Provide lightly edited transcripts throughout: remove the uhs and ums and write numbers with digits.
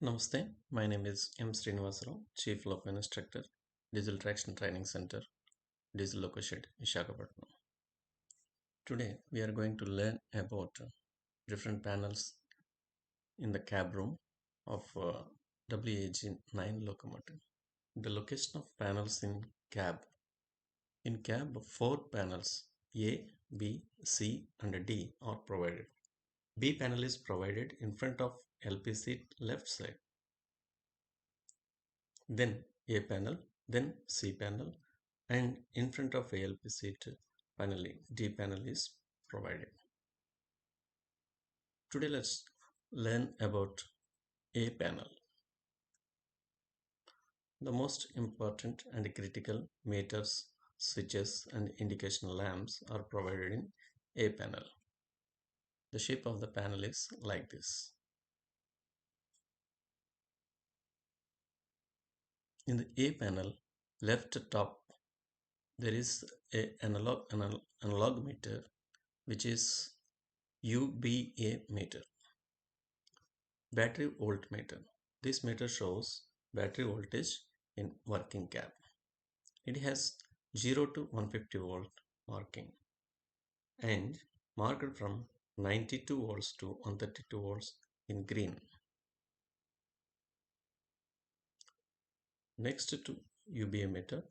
Namaste, my name is M. Srinivasarao, Chief Local Instructor, Diesel Traction Training Center, Diesel Loco Shed, Visakhapatnam. Today we are going to learn about different panels in the cab room of WDG9 locomotive. The location of panels in cab. In cab, 4 panels A, B, C and D are provided. B panel is provided in front of LP seat left side. Then A panel, then C panel, and in front of ALP seat finally D panel is provided. Today let's learn about A panel. The most important and critical meters, switches and indication lamps are provided in A panel. The shape of the panel is like this. In the A panel, left top, there is a analog meter which is UBA meter. Battery voltmeter. This meter shows battery voltage in working cab. It has 0 to 150 volt marking and marked from 92 volts to 132 volts in green. Next to UBA meter,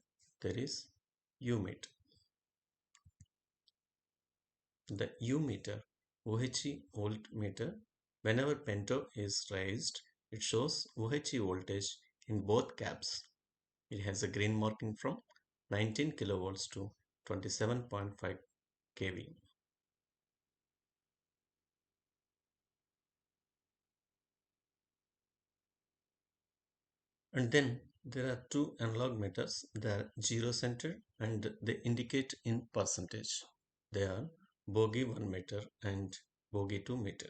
there is U meter. The U meter, OHE voltmeter, whenever pento is raised, it shows OHE voltage in both cabs. It has a green marking from 19 kilovolts to 27.5 kV. And then there are two analog meters. They are zero centered and they indicate in percentage. They are bogie 1 meter and bogie 2 meter.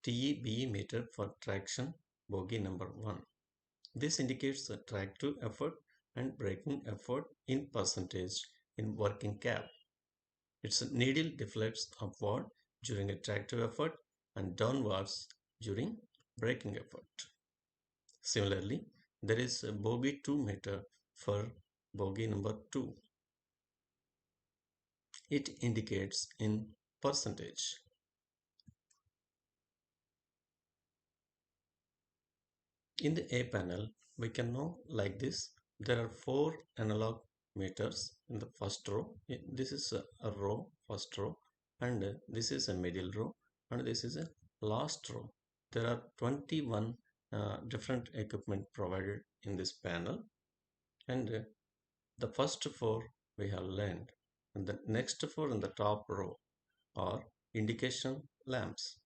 TEBE meter for traction bogie number 1. This indicates the tractive effort and braking effort in percentage in working cab. Its needle deflects upward during a tractive effort and downwards during braking effort. Similarly, there is a bogie 2 meter for bogie number 2. It indicates in percentage. In the A panel, we can know like this. There are 4 analog meters in the first row. This is a row, first row, and this is a middle row, and this is a last row. There are 21 different equipment provided in this panel, and the first 4 we have learned, and the next 4 in the top row are indication lamps.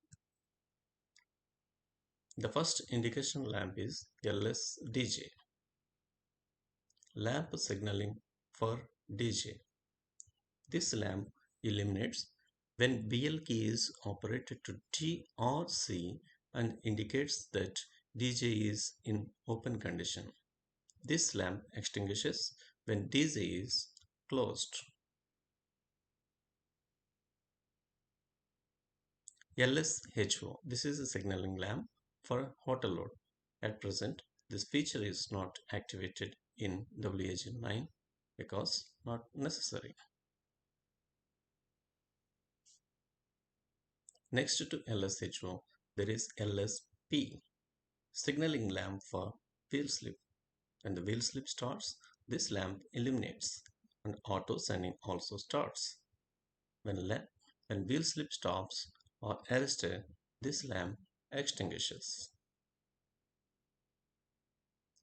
The first indication lamp is LSDJ, lamp signaling for DJ. This lamp illuminates when BL key is operated to D or C and indicates that DJ is in open condition. This lamp extinguishes when DJ is closed. LSHO, this is a signaling lamp for a hotel load. At present, this feature is not activated in WDG9 because not necessary. Next to LSHO, there is LSP, signaling lamp for wheel slip. When the wheel slip starts, this lamp illuminates and auto sending also starts. When wheel slip stops or arrested, this lamp extinguishes.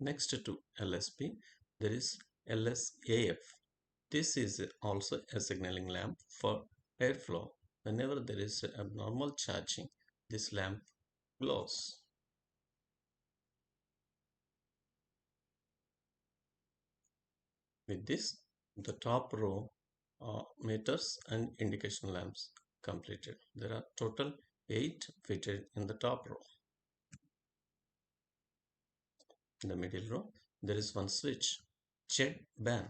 Next to LSP, there is LSAF. This is also a signaling lamp for airflow. Whenever there is abnormal charging, this lamp glows. With this, the top row meters and indication lamps completed. There are total 8 fitted in the top row. In the middle row, there is one switch, jet ban,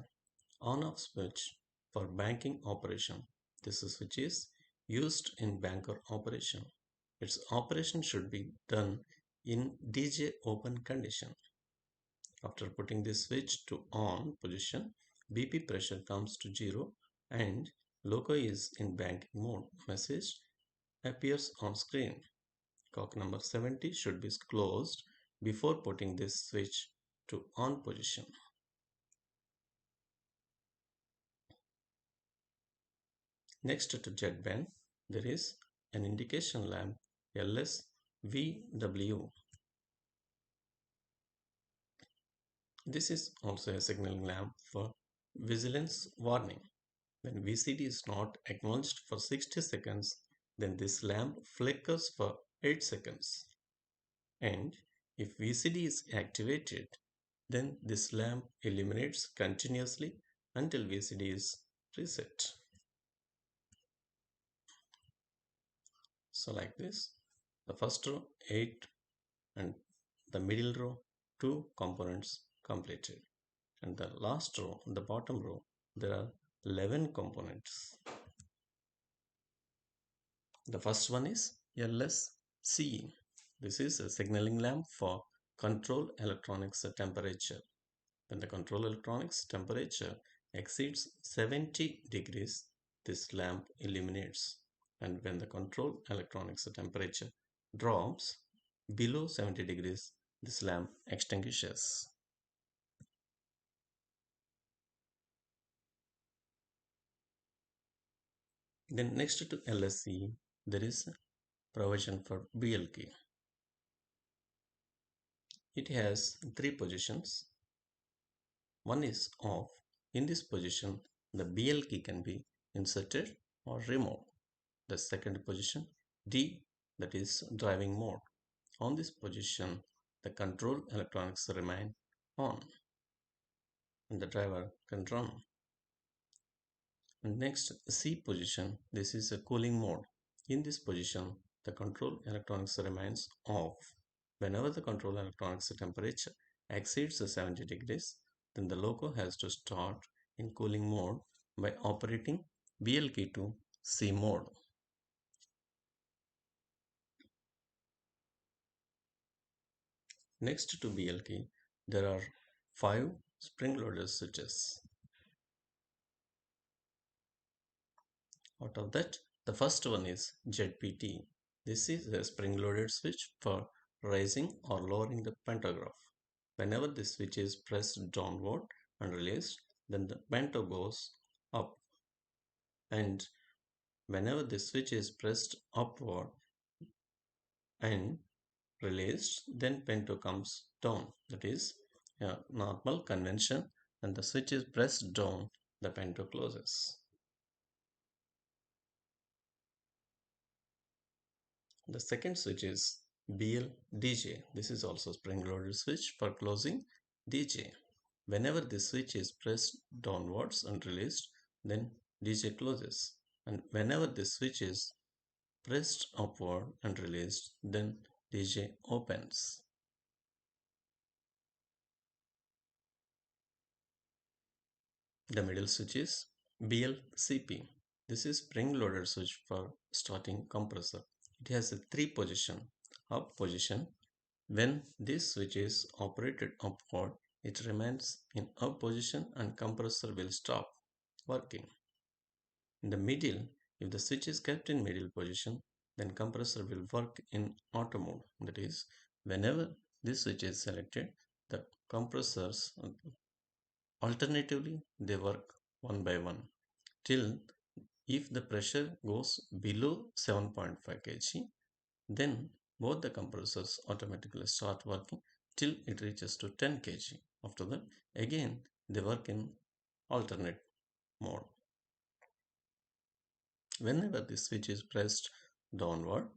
on-off switch for banking operation. This switch is used in banker operation. Its operation should be done in DJ open condition. After putting this switch to on position, BP pressure comes to 0 and loco is in banking mode. Message appears on screen. Cock number 70 should be closed before putting this switch to on position. Next to jet band, there is an indication lamp LSVW. This is also a signaling lamp for vigilance warning. When VCD is not acknowledged for 60 seconds, then this lamp flickers for 8 seconds. And if VCD is activated, then this lamp illuminates continuously until VCD is reset. So like this, the first row 8 and the middle row 2 components completed, and the last row, the bottom row, there are 11 components. The first one is LSCE. This is a signaling lamp for control electronics temperature. When the control electronics temperature exceeds 70 degrees, this lamp illuminates. And when the control electronics temperature drops below 70 degrees, this lamp extinguishes. Then next to LSC, there is provision for BL key. It has 3 positions. One is off. In this position, the BL key can be inserted or removed. The second position, D, that is driving mode. On this position, the control electronics remain on and the driver can run. And next, C position, this is a cooling mode. In this position, the control electronics remains off. Whenever the control electronics temperature exceeds the 70 degrees, then the loco has to start in cooling mode by operating BL key to C mode. Next to BL key, there are 5 spring-loaded switches. Out of that, the first one is ZPT. This is a spring-loaded switch for raising or lowering the pantograph. Whenever this switch is pressed downward and released, then the panto goes up. And whenever this switch is pressed upward and released, then panto comes down. That is a normal convention. When the switch is pressed down, the panto closes. The second switch is BLDJ. This is also spring-loaded switch for closing DJ. Whenever this switch is pressed downwards and released, then DJ closes. And whenever this switch is pressed upward and released, then DJ opens. The middle switch is BLCP. This is spring-loaded switch for starting compressor. It has a 3 position. Up position. When this switch is operated upward, it remains in up position and compressor will stop working. In the middle, if the switch is kept in middle position, then compressor will work in auto mode. That is, whenever this switch is selected, the compressors alternatively they work one by one till if the pressure goes below 7.5 kg, then both the compressors automatically start working till it reaches to 10 kg. After that, again they work in alternate mode. Whenever the switch is pressed downward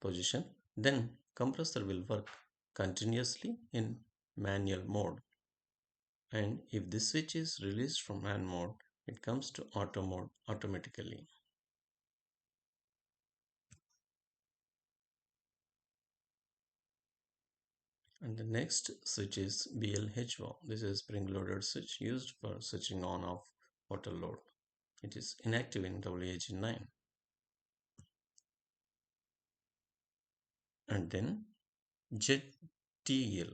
position, then compressor will work continuously in manual mode. And if this switch is released from man mode, it comes to auto mode automatically. And the next switch is BLHO. This is spring-loaded switch used for switching on of auto load. It is inactive in WDG9. And then ZTL.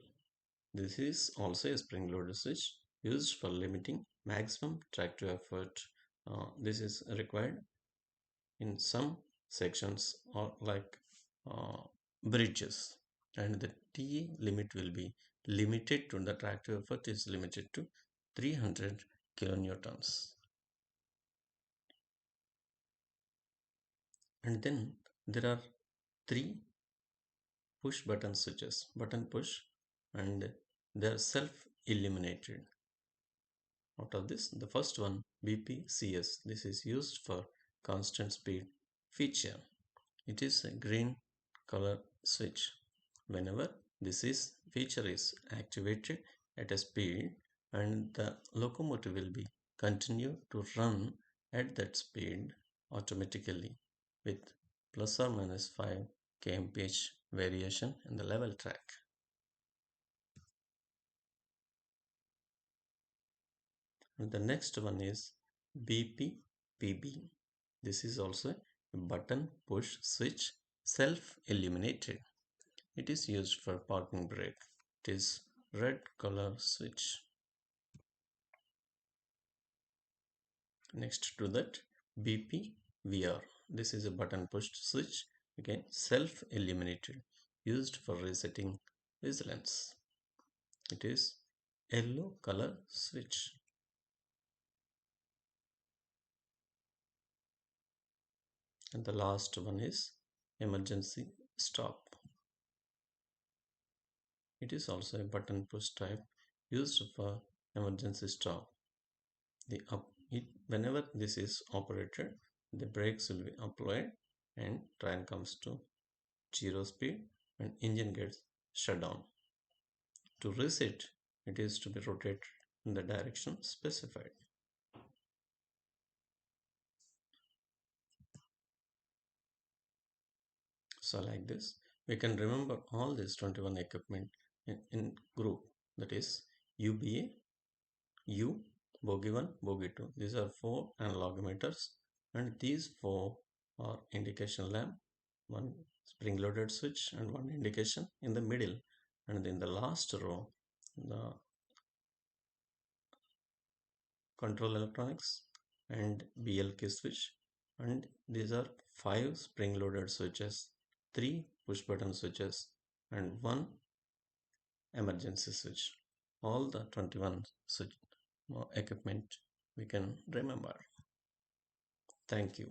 This is also a spring loaded switch used for limiting maximum tractive effort. This is required in some sections or like uh, bridges, and the TA limit will be limited to the tractive effort is limited to 300 kilonewtons. And then there are three push button switches, button push, and they are self illuminated. Out of this, the first one BPCS, this is used for constant speed feature. It is a green color switch. Whenever this is feature is activated at a speed, and the locomotive will be continue to run at that speed automatically with plus or minus 5 kmph variation in the level track. And the next one is BPPB. This is also a button push switch, self illuminated. It is used for parking brake. It is red color switch. Next to that, BPVR. This is a button pushed switch, again self illuminated, used for resetting vigilance. It is yellow color switch. And the last one is emergency stop. It is also a button push type used for emergency stop. Whenever this is operated, the brakes will be applied and train comes to zero speed and engine gets shut down. To reset, it is to be rotated in the direction specified. So like this, we can remember all these 21 equipment in group, that is UBA, U, bogie 1, bogie 2. These are 4 analog meters, and these 4 are indication lamp, one spring loaded switch and one indication in the middle, and in the last row the control electronics and BLK switch, and these are 5 spring loaded switches, 3 push button switches and 1 emergency switch. All the 21 switch equipment we can remember. Thank you.